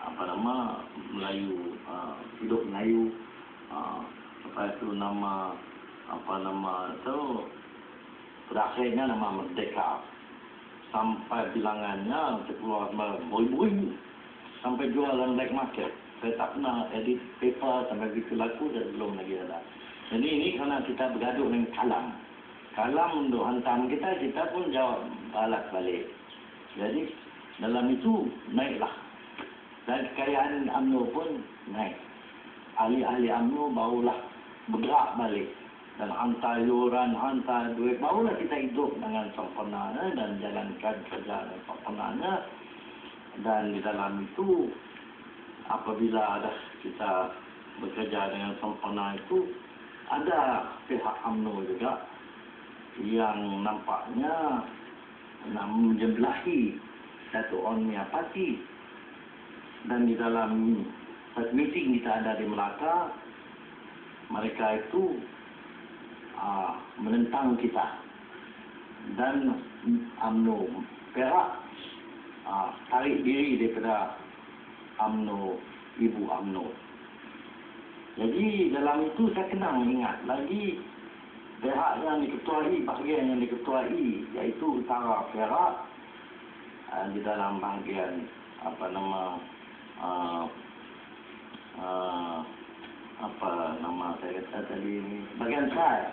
apa nama Melayu, hidup Melayu, lepas itu nama apa nama itu terakhirnya nama Merdeka, sampai bilangannya keluar beribu-ribu, sampai jual dalam black market. Saya tak pernah edit paper sampai begitu laku dan belum lagi ada. Jadi ini karena kita bergaduh dengan kalam. Kalam untuk hantam kita pun jawab balas balik. Jadi dalam itu naiklah. Dan kekayaan UMNO pun naik. Ahli-ahli UMNO barulah bergerak balik. Dan hantar yuran, hantar duit. Barulah kita hidup dengan sempurnanya dan jalankan kerja dengan sempurnanya. Dan di dalam itu, apabila ada kita bekerja dengan sempurna itu, ada pihak UMNO juga yang nampaknya menjebelahi Datuk On Mia Parti. Dan di dalam meeting kita ada di Melaka, mereka itu menentang kita. Dan UMNO Perak tarik diri daripada UMNO, Ibu UMNO. Jadi dalam itu saya kena mengingat lagi pihak yang diketuai, bahagian yang diketuai, iaitu Utara Perak, di dalam bahagian apa nama saya kata tadi ni, bagian saya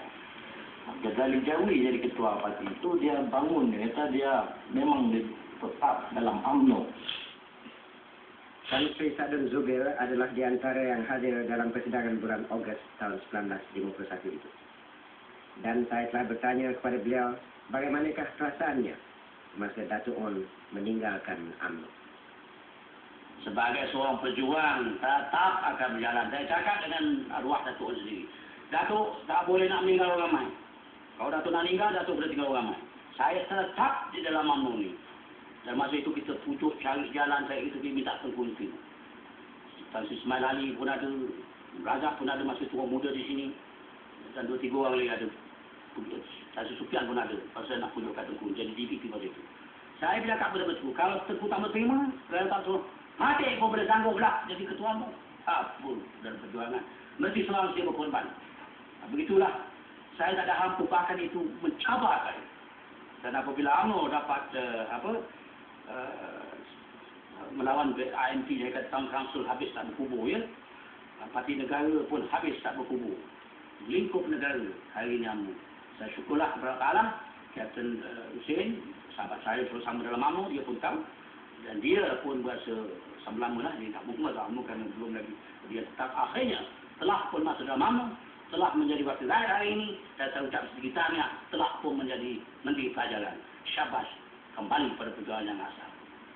Ghazali Jawi jadi ketua parti itu, dia bangun, dia kata dia memang tetap dalam UMNO. Tan Sri Sadun Zubir adalah di antara yang hadir dalam persidangan bulan Ogos tahun 1951 itu. Dan saya telah bertanya kepada beliau, bagaimanakah perasaannya masa Datuk On meninggalkan UMNO. Sebagai seorang pejuang, tetap akan berjalan. Saya cakap dengan arwah Datuk sendiri. Datuk tak boleh nak meninggal orang ramai. Kalau Datuk nak meninggal, Datuk boleh tinggal orang ramai. Saya tetap di dalam UMNO ni. Dan masa itu kita pujuk cari jalan, saya itu minta tengkunti. Tan Sri Ismail Ali pun ada, Razak pun ada, masa itu orang muda di sini. Dan 2-3 orang lagi ada. Tan Sri Sufian pun ada. Kalau saya nak pujuk kat Tengku, jadi DPP pada itu. Saya bila kat Tengku, kalau Tengku tak mau terima, saya tak suruh. Mati kau boleh sanggup pula jadi ketuamu. Pun dalam perjuangan. Mesti seorang saya berkorban. Begitulah. Saya tak ada hampu, bahkan itu mencabarkan. Dan apabila UMNO dapat melawan ANP, dia kata Town Council habis tak berkubur, ya. Parti negara pun habis tak berkubur. Lingkup negara hari ini UMNO. Saya syukurlah kepada Allah, Captain Hussein, sahabat saya bersama dalam UMNO, dia pun tahu. Dan dia pun berasa sama-lama lah, dia tak mungkin masuk UMNO kerana belum lagi. Dia tetap akhirnya telah pun masuk dalam UMNO, telah menjadi wakil rakyat hari ini, dan saya ucap sedikit tahniah, telah pun menjadi Menteri Pelajaran. Syabas, kembali pada perjuangan yang asal.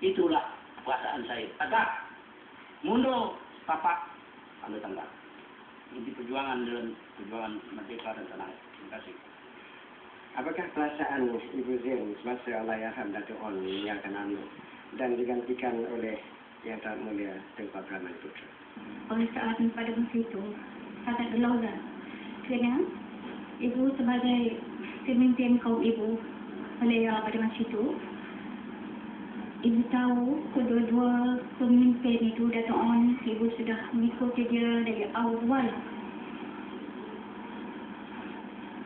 Itulah perasaan saya. Tegak, mundur, tapak, tanda tanggap. Ini perjuangan dalam perjuangan merdeka dan tanah air. Terima kasih. Apakah perasaan Ibu Zain semasa Allahyarham Datuk On meninggalkan UMNO dan digantikan oleh Yang Tak Mulia Tengku Abdul Rahman Putra? Perasaan pada masa itu sangat gelora. Kerana Ibu sebagai pemimpin kaum Ibu Malaya pada masa itu, Ibu tahu kedua-dua pemimpin itu, Datuk On, Ibu sudah mengikuti dia dari awal.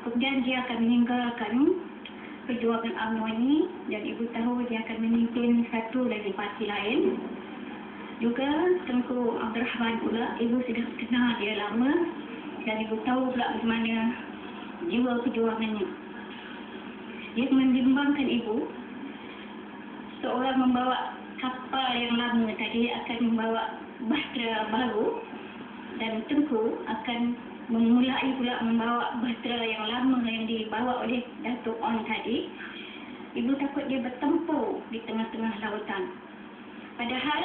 Kemudian dia akan meninggalkan perjuangan UMNO ini dan Ibu tahu dia akan memimpin satu lagi parti lain. Juga Tengku Abdul Rahman pula, Ibu sudah kenal dia lama dan Ibu tahu pula bagaimana jiwa perjuangannya. Dia membimbangkan Ibu, seorang membawa kapal yang lama tadi akan membawa bahtera baru dan Tengku akan memulai pula membawa bahtera yang lama yang dibawa oleh Datuk On tadi. Ibu takut dia bertempur di tengah-tengah lautan. Padahal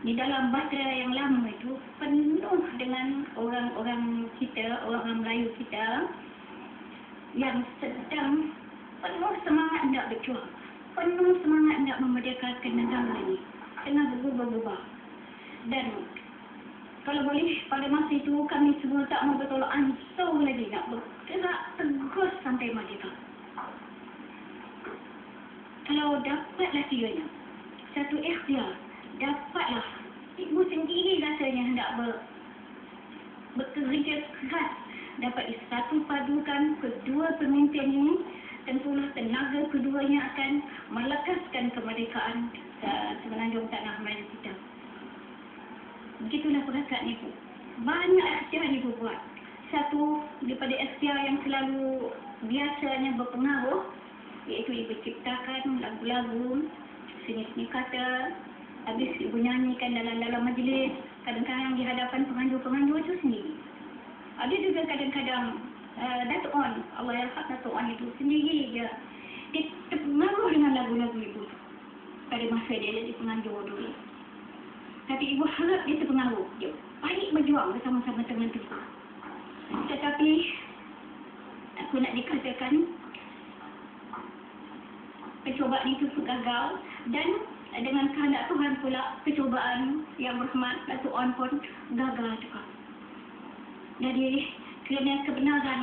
di dalam bahtera yang lama itu penuh dengan orang-orang kita, orang Melayu kita yang sedang penuh semangat nak berjuang, penuh semangat nak memerdekakan negara ini, tengah berubah-ubah. Dan kalau boleh, pada masa itu kami semua tak mau bertolak ansur lagi nak bergerak tegus sampai merdeka. Kalau dapatlah tiganya, satu ikhtiar, dapatlah khas dapat disatu padukan kedua pemimpin ini, tentulah tenaga keduanya akan melekaskan kemerdekaan semenanjung tanah Melayu kita. Begitulah perakatnya Ibu. Banyak ikhtiar Ibu buat. Satu daripada ikhtiar yang selalu biasanya berpengaruh, iaitu Ibu ciptakan lagu-lagu, seni-seni kata, habis Ibu nyanyikan dalam majlis, kadang-kadang di hadapan penganjur-penganjur itu sendiri. Ada juga kadang-kadang Datuk On, Allah yarham Datuk On itu sendiri dia terpengaruh dengan lagu-lagu Ibu pada masa dia jadi penganjur dulu. Tapi Ibu harap dia terpengaruh, dia baik berjuang bersama-sama dengan kita. Tetapi aku nak dikatakan percubaan itu gagal, dan dengan kehendak Tuhan pula percubaan yang berhormat Datuk On pun gagal juga. Jadi kerana kebenaran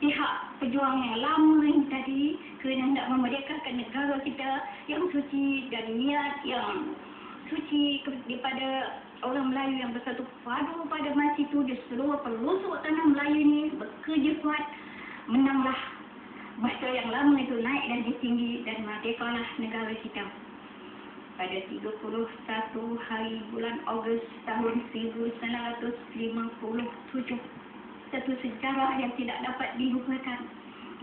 pihak pejuang yang lama ini tadi, kerana hendak memerdekakan negara kita yang suci dan niat yang suci daripada orang Melayu yang bersatu padu pada masa itu di seluruh pelosok tanah Melayu ini bekerja kuat, menanglah masa yang lama itu naik dan tinggi dan merdekalah negara kita. Pada 31 hari bulan Ogos tahun 1957. Satu sejarah yang tidak dapat dilupakan.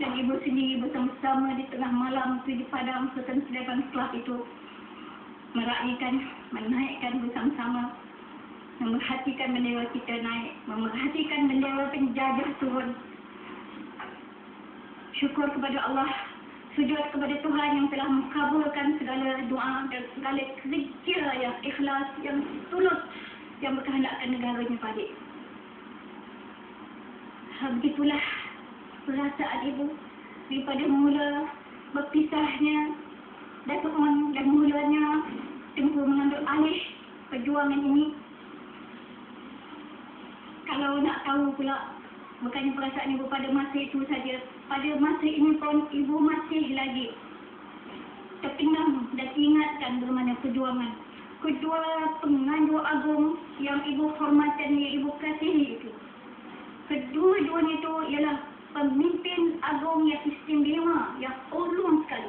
Dan Ibu sendiri bersama-sama di tengah malam itu di Padang Sultan Sedapan Club itu meraihkan, menaikkan bersama-sama, memerhatikan bendera kita naik, memerhatikan bendera penjajah turun. Syukur kepada Allah, sujud kepada Tuhan yang telah mengabulkan segala doa dan segala kerja yang ikhlas, yang tulus, yang berkehendakkan negaranya balik. Begitulah perasaan Ibu daripada mula berpisahnya Datuk On dan mulanya Tengku mengambil alih perjuangan ini. Kalau nak tahu pula, bukannya perasaan Ibu pada masa itu saja, pada masa ini pun Ibu masih lagi terpinang dan ingatkan bagaimana perjuangan kedua penganjur agung yang Ibu hormati, yang Ibu kasihi itu. Kedua-duanya itu ialah pemimpin agung yang istimewa, yang ulung sekali,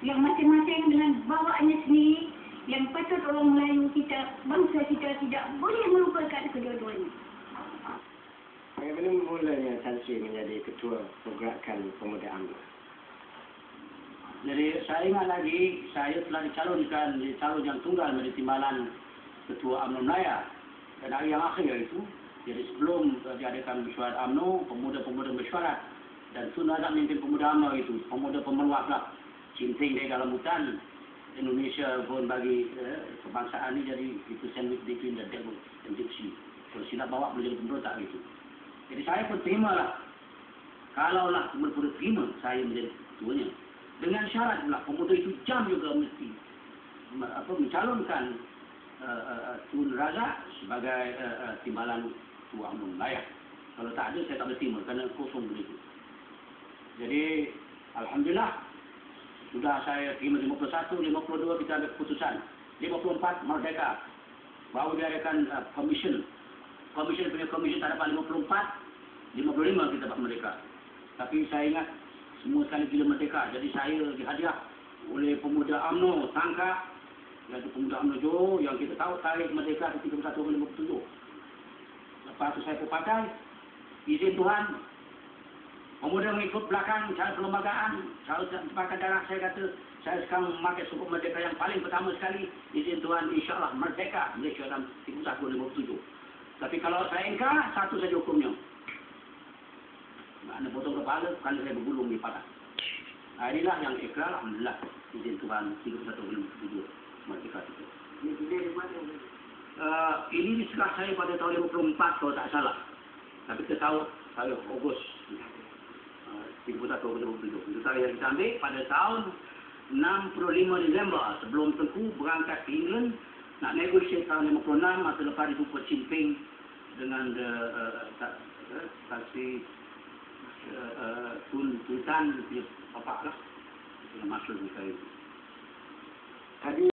yang masing-masing dengan bawaannya sendiri, yang patut orang Melayu kita, bangsa kita tidak boleh melupakan kedua-duanya. Bagaimana mulanya Tan Sri menjadi ketua pergerakan pemuda UMNO? Jadi saya ingat lagi, saya telah dicalon yang tunggal menjadi timbalan ketua UMNO Melayu. Dan hari yang akhir itu, jadi sebelum diadakan mesyuarat UMNO, pemuda-pemuda mesyuarat, dan sunnah memimpin pemuda UMNO itu, pemuda pemeluak lah, cinting dari dalam hutan. Indonesia pun bagi kebangsaan ini jadi itu sandwich between the devil and gypsy. Kalau silap bawa boleh jadi pemberontak gitu. Jadi saya pun terimalah. Kalaulah pemuda terima saya menjadi ketuanya. Dengan syarat pula pemuda itu jam juga mesti mencalonkan Tun Razak sebagai timbalan Ketua UMNO Melayu. Kalau tak ada saya tak boleh terima kerana kosong begitu. Jadi alhamdulillah sudah saya terima 51, 52 kita ambil keputusan. 54 merdeka. Baru diadakan komisen. Komisen tak dapat 54, 55 kita dapat merdeka. Tapi saya ingat semua sekali bila merdeka. Jadi saya dihadiah oleh pemuda UMNO Tangkap, iaitu pemuda UMNO Johor yang kita tahu tarikh merdeka di 31-57. Lepas itu saya pakai izin Tuhan. Pemuda mengikut belakang cara perlembagaan, cara tempatkan darah saya kata, saya sekarang memakai suku merdeka yang paling pertama sekali, izin Tuhan insyaAllah merdeka Malaysia dalam 31-57. Tapi kalau saya ingkar, satu saja hukumnya. Makna potong kepala, kerana saya bergulung di padang. Inilah yang ikrar, alhamdulillah, izin Tuhan 31-57 merdeka itu. Ini diserah saya pada tahun 54 kalau tak salah. Tapi kita tahu tahun Ogos 31-57. Itu tarikh yang kita ambil pada tahun 65 Disember sebelum Tengku berangkat ke England nak negosiasi tahun 56 masa lepas dijumpa Jinping dengan saksi Sultan dia bapak lah dengan maksud kita itu. Tadi